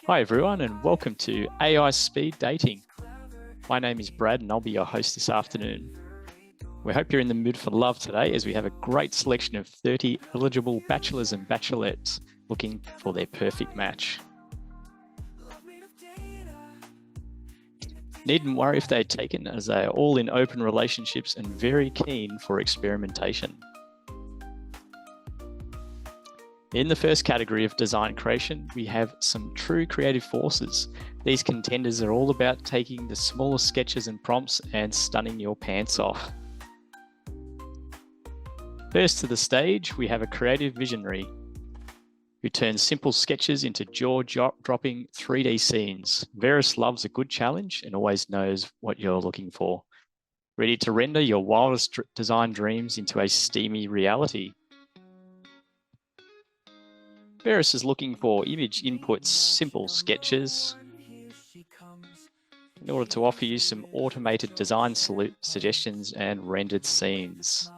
Hi everyone, and welcome to AI Speed Dating. My name is Brad and I'll be your host this afternoon. We hope you're in the mood for love today, as we have a great selection of 30 eligible bachelors and bachelorettes looking for their perfect match. Needn't worry if they're taken, as they are all in open relationships and very keen for experimentation. In the first category of design creation, we have some true creative forces. These contenders are all about taking the smallest sketches and prompts and stunning your pants off. First to the stage, we have a creative visionary who turns simple sketches into jaw-dropping 3D scenes. Veras loves a good challenge and always knows what you're looking for. Ready to render your wildest design dreams into a steamy reality. Veras is looking for image inputs, simple sketches, in order to offer you some automated design suggestions and rendered scenes.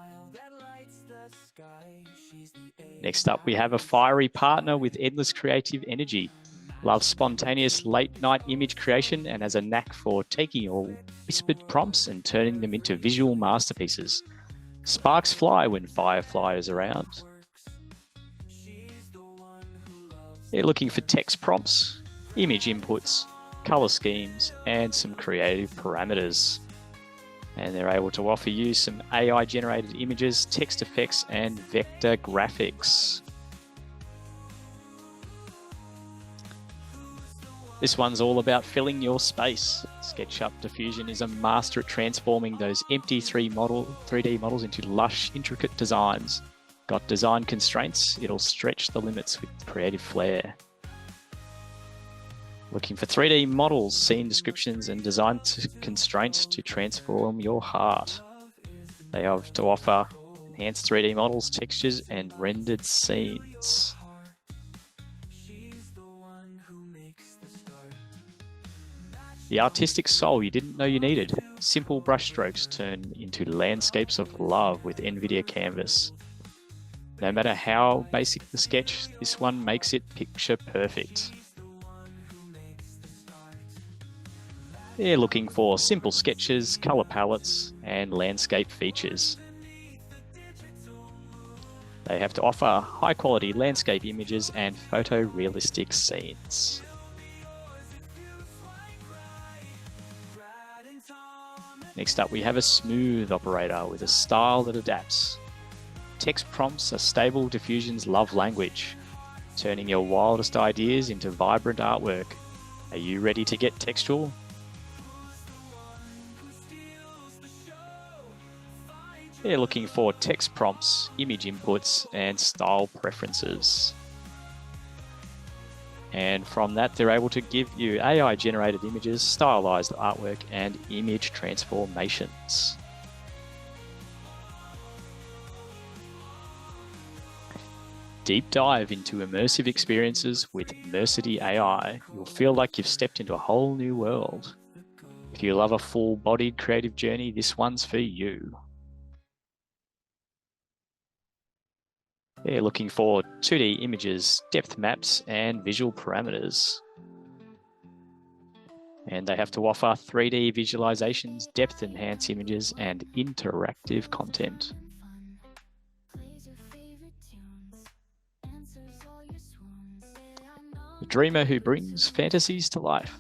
Next up, we have a fiery partner with endless creative energy, loves spontaneous late-night image creation, and has a knack for taking your whispered prompts and turning them into visual masterpieces. Sparks fly when Firefly is around. They're looking for text prompts, image inputs, color schemes, and some creative parameters. And they're able to offer you some AI-generated images, text effects, and vector graphics. This one's all about filling your space. SketchUp Diffusion is a master at transforming those empty 3D models into lush, intricate designs. Got design constraints? It'll stretch the limits with creative flair. Looking for 3D models, scene descriptions, and design constraints to transform your heart. They have to offer enhanced 3D models, textures, and rendered scenes. The artistic soul you didn't know you needed. Simple brushstrokes turn into landscapes of love with NVIDIA Canvas. No matter how basic the sketch, this one makes it picture perfect. They're looking for simple sketches, color palettes, and landscape features. They have to offer high-quality landscape images and photorealistic scenes. Next up, we have a smooth operator with a style that adapts. Text prompts are stable diffusion's love language, turning your wildest ideas into vibrant artwork. Are you ready to get textual? They're looking for text prompts, image inputs, and style preferences. And from that, they're able to give you AI-generated images, stylized artwork, and image transformations. Deep dive into immersive experiences with immersity AI. You'll feel like you've stepped into a whole new world. If you love a full-bodied creative journey, this one's for you. They're looking for 2D images, depth maps, and visual parameters. And they have to offer 3D visualizations, depth-enhanced images, and interactive content. The dreamer who brings fantasies to life.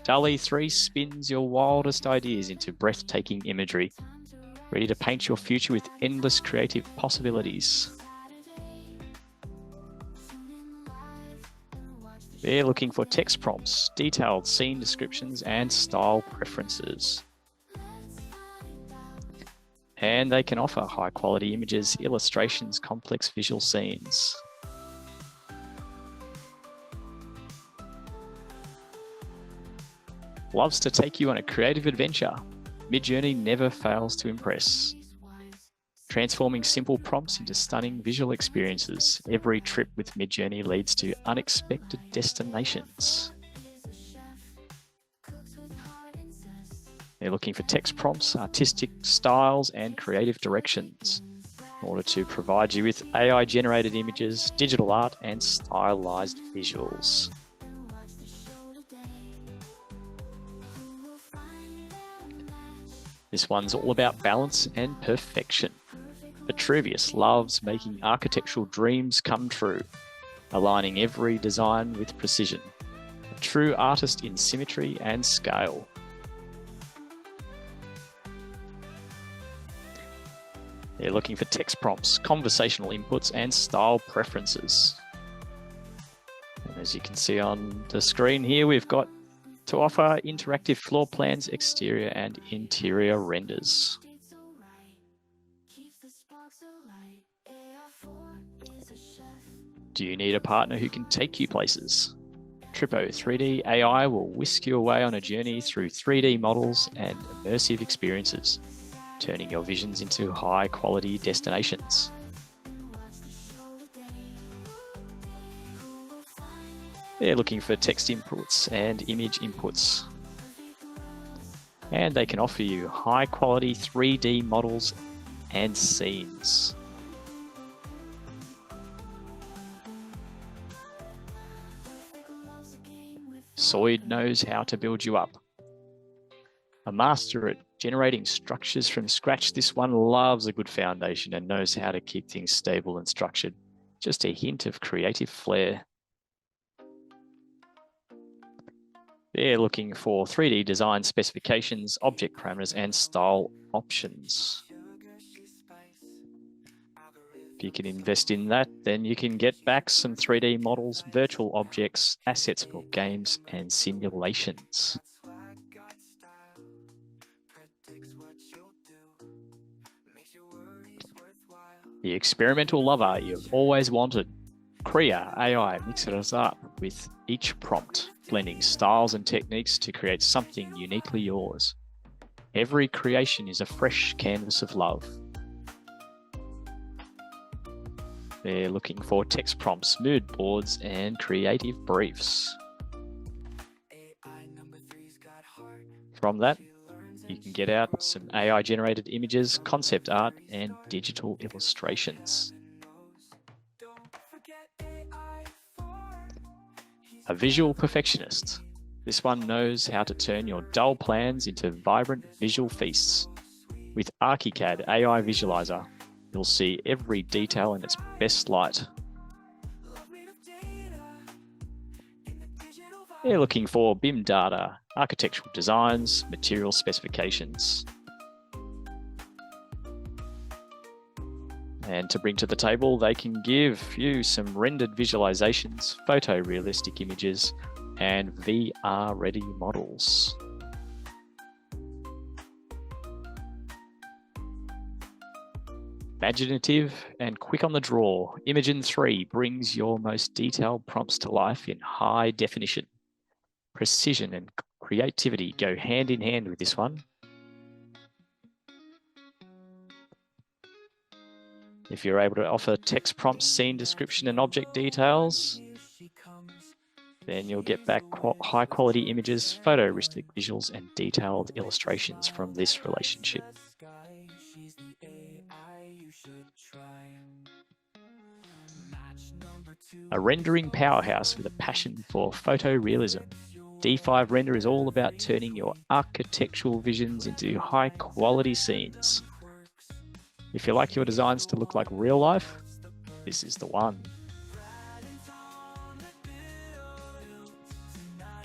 DALL-E 3 spins your wildest ideas into breathtaking imagery, ready to paint your future with endless creative possibilities. They're looking for text prompts, detailed scene descriptions, and style preferences. And they can offer high-quality images, illustrations, complex visual scenes. Loves to take you on a creative adventure. Midjourney never fails to impress. Transforming simple prompts into stunning visual experiences. Every trip with Midjourney leads to unexpected destinations. They're looking for text prompts, artistic styles, and creative directions. in order to provide you with AI-generated images, digital art, and stylized visuals. This one's all about balance and perfection. Vitruvius loves making architectural dreams come true, aligning every design with precision. A true artist in symmetry and scale. They're looking for text prompts, conversational inputs, and style preferences. And as you can see on the screen here, we've got to offer interactive floor plans, exterior and interior renders. Do you need a partner who can take you places? Tripo3D AI will whisk you away on a journey through 3D models and immersive experiences, turning your visions into high-quality destinations. They're looking for text inputs and image inputs. And they can offer you high-quality 3D models and scenes. Sloyd knows how to build you up. A master at generating structures from scratch, this one loves a good foundation and knows how to keep things stable and structured. Just a hint of creative flair. They're looking for 3D design specifications, object parameters, and style options. If you can invest in that, then you can get back some 3D models, virtual objects, assets for games, and simulations. The experimental lover you've always wanted. Krea AI mixes up with each prompt, blending styles and techniques to create something uniquely yours. Every creation is a fresh canvas of love. They're looking for text prompts, mood boards, and creative briefs. From that, you can get out some AI-generated images, concept art, and digital illustrations. A visual perfectionist. This one knows how to turn your dull plans into vibrant visual feasts. With Archicad AI Visualizer, you'll see every detail in its best light. They're looking for BIM data, architectural designs, material specifications. And to bring to the table, they can give you some rendered visualizations, photorealistic images, and VR-ready models. Imaginative and quick on the draw, Imagen 3 brings your most detailed prompts to life in high definition. Precision and creativity go hand in hand with this one. If you're able to offer text prompts, scene description, and object details, then you'll get back high quality images, photorealistic visuals, and detailed illustrations from this relationship. A rendering powerhouse with a passion for photorealism. D5 Render is all about turning your architectural visions into high quality scenes. If you like your designs to look like real life, this is the one.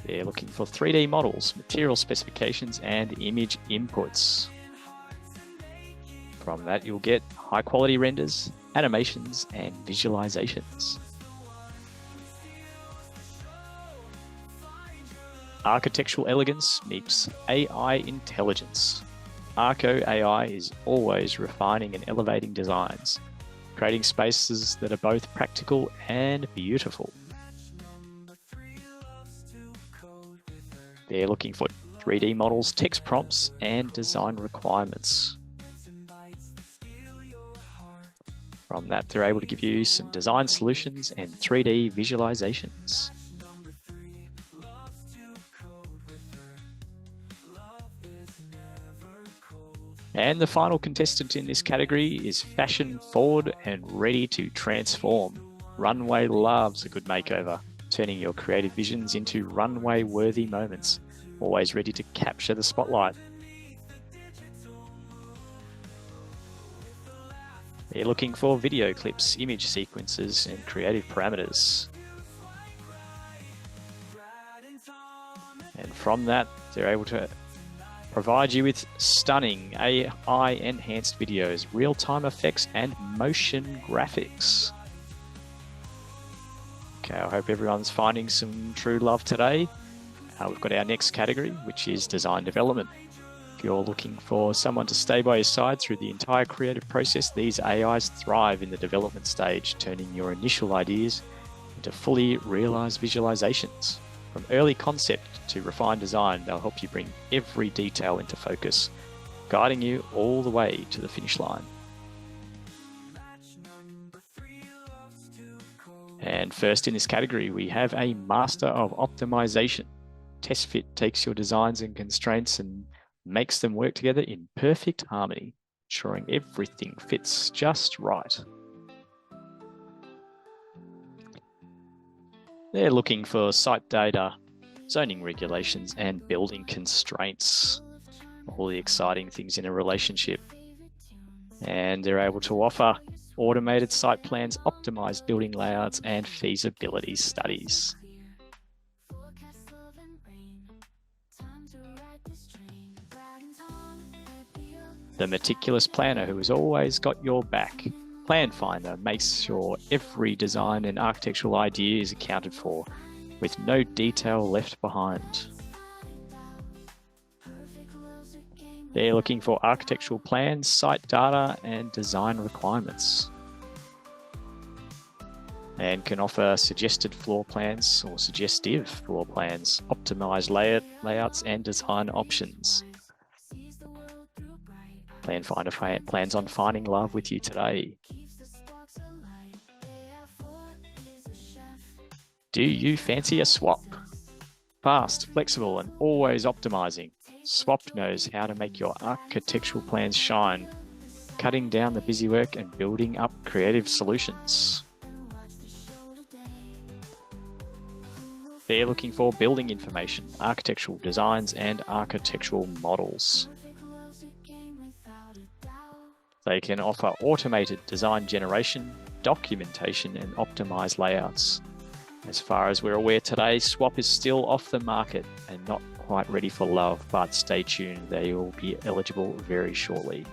They're looking for 3D models, material specifications, and image inputs. From that, you'll get high quality renders, animations, and visualizations. Architectural elegance meets AI intelligence. ArkoAI is always refining and elevating designs, creating spaces that are both practical and beautiful. They're looking for 3D models, text prompts, and design requirements. From that, they're able to give you some design solutions and 3D visualizations. And the final contestant in this category is fashion forward and ready to transform. Runway loves a good makeover, turning your creative visions into runway-worthy moments, always ready to capture the spotlight. They're looking for video clips, image sequences, and creative parameters. And from that, they're able to provide you with stunning AI-enhanced videos, real-time effects, and motion graphics. Okay, I hope everyone's finding some true love today. We've got our next category, which is design development. If you're looking for someone to stay by your side through the entire creative process, these AIs thrive in the development stage, turning your initial ideas into fully realized visualizations. From early concept to refined design, they'll help you bring every detail into focus, guiding you all the way to the finish line. And first in this category, we have a master of optimization. TestFit takes your designs and constraints and makes them work together in perfect harmony, ensuring everything fits just right. They're looking for site data, zoning regulations, and building constraints. All the exciting things in a relationship. And they're able to offer automated site plans, optimized building layouts, and feasibility studies. The meticulous planner who has always got your back. PlanFinder makes sure every design and architectural idea is accounted for, with no detail left behind. They're looking for architectural plans, site data, and design requirements. And can offer suggested floor plans or suggestive floor plans, optimized layouts, and design options. PlanFinder plans on finding love with you today. Do you fancy a SWAPP? Fast, flexible, and always optimizing, SWAPP knows how to make your architectural plans shine, cutting down the busy work and building up creative solutions. They're looking for building information, architectural designs, and architectural models. They can offer automated design generation, documentation, and optimized layouts. As far as we're aware today, SWAPP is still off the market and not quite ready for love, but stay tuned, they will be eligible very shortly.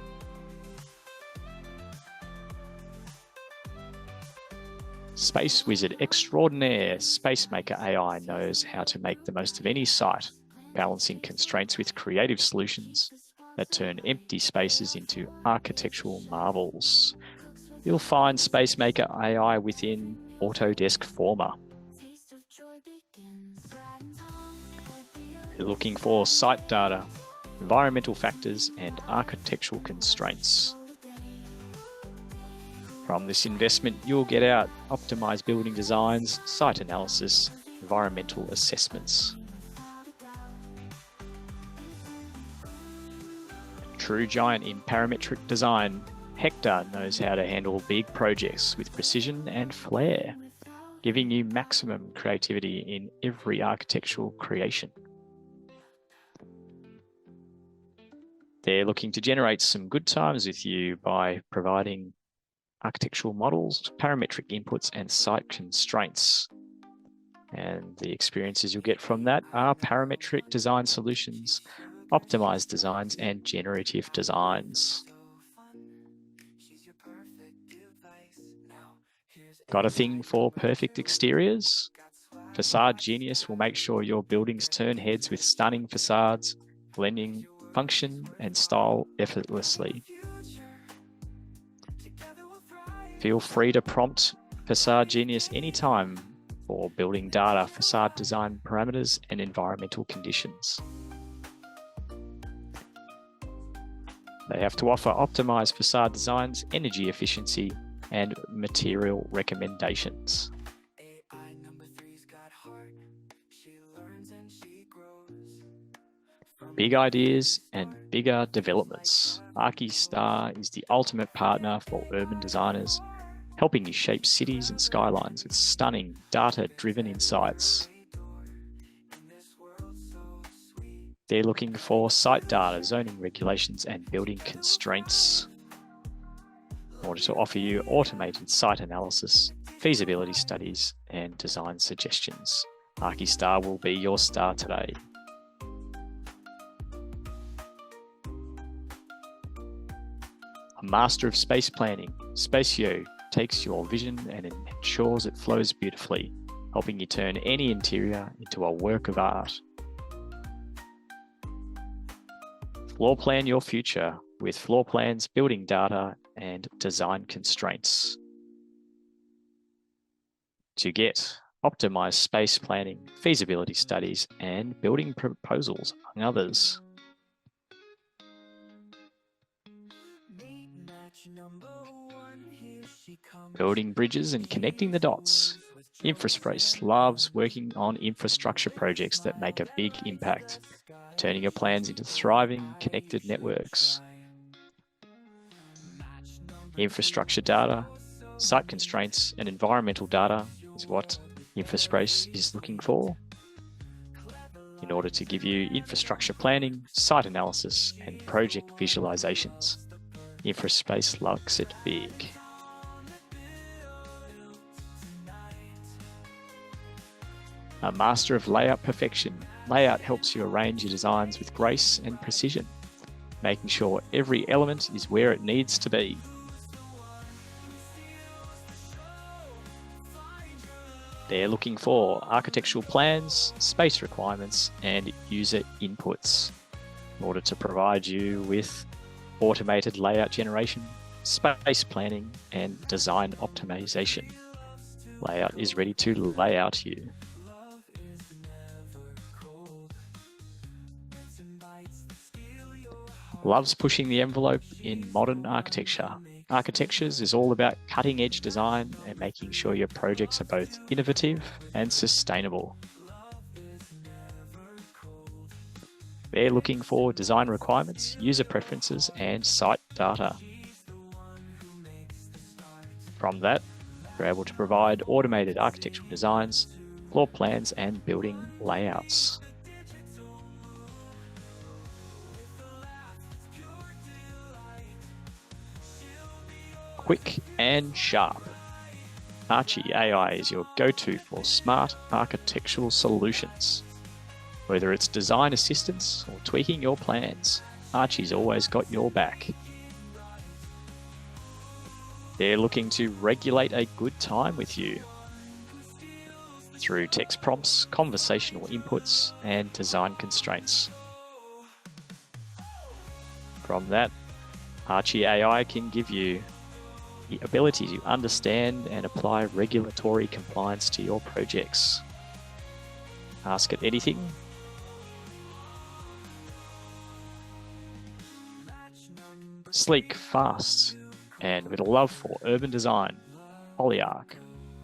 Space Wizard extraordinaire, Spacemaker AI knows how to make the most of any site, balancing constraints with creative solutions that turn empty spaces into architectural marvels. You'll find Spacemaker AI within Autodesk Forma. You're looking for site data, environmental factors, and architectural constraints. From this investment, you'll get out optimized building designs, site analysis, environmental assessments. True giant in parametric design, Hektar knows how to handle big projects with precision and flair, giving you maximum creativity in every architectural creation. They're looking to generate some good times with you by providing architectural models, parametric inputs, and site constraints. And the experiences you'll get from that are parametric design solutions, optimized designs, and generative designs. Got a thing for perfect exteriors? FacadeGenius will make sure your buildings turn heads with stunning facades, blending function and style effortlessly. Feel free to prompt FacadeGenius anytime for building data, facade design parameters, and environmental conditions. They have to offer optimized facade designs, energy efficiency, and material recommendations. big ideas and bigger developments. Archistar is the ultimate partner for urban designers, helping you shape cities and skylines with stunning data-driven insights. They're looking for site data, zoning regulations, and building constraints in order to offer you automated site analysis, feasibility studies, and design suggestions. Archistar will be your star today. A master of space planning, Spacio takes your vision and ensures it flows beautifully, helping you turn any interior into a work of art. Floor plan your future with floor plans, building data, and design constraints. To get optimized space planning, feasibility studies, and building proposals, among others. Building bridges and connecting the dots. InfraSpace loves working on infrastructure projects that make a big impact, turning your plans into thriving, connected networks. Infrastructure data, site constraints, and environmental data is what InfraSpace is looking for in order to give you infrastructure planning, site analysis, and project visualizations. InfraSpace likes it big. A master of layout perfection. Layout helps you arrange your designs with grace and precision, making sure every element is where it needs to be. They're looking for architectural plans, space requirements, and user inputs in order to provide you with automated layout generation, space planning, and design optimization. Layout is ready to lay out you. Loves pushing the envelope in modern architecture. Architectures is all about cutting-edge design and making sure your projects are both innovative and sustainable. They're looking for design requirements, user preferences, and site data. From that, they're able to provide automated architectural designs, floor plans, and building layouts. Quick and sharp. Archie AI is your go-to for smart architectural solutions. Whether it's design assistance or tweaking your plans, Archie's always got your back. They're looking to regulate a good time with you through text prompts, conversational inputs, and design constraints. From that, Archie AI can give you the ability to understand and apply regulatory compliance to your projects. Ask it anything. Sleek, fast, and with a love for urban design, Polyarch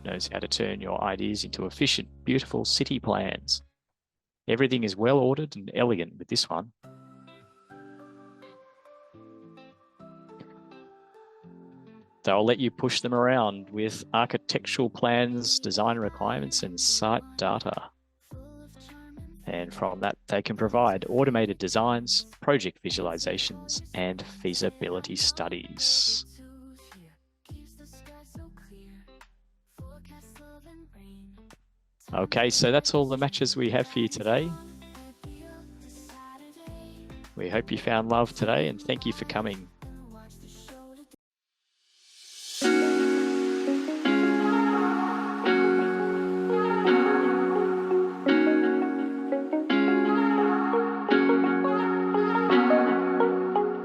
knows how to turn your ideas into efficient, beautiful city plans. Everything is well ordered and elegant with this one. They'll let you push them around with architectural plans, design requirements, and site data. And from that, they can provide automated designs, project visualizations, and feasibility studies. Okay, so that's all the matches we have for you today. We hope you found love today, and thank you for coming.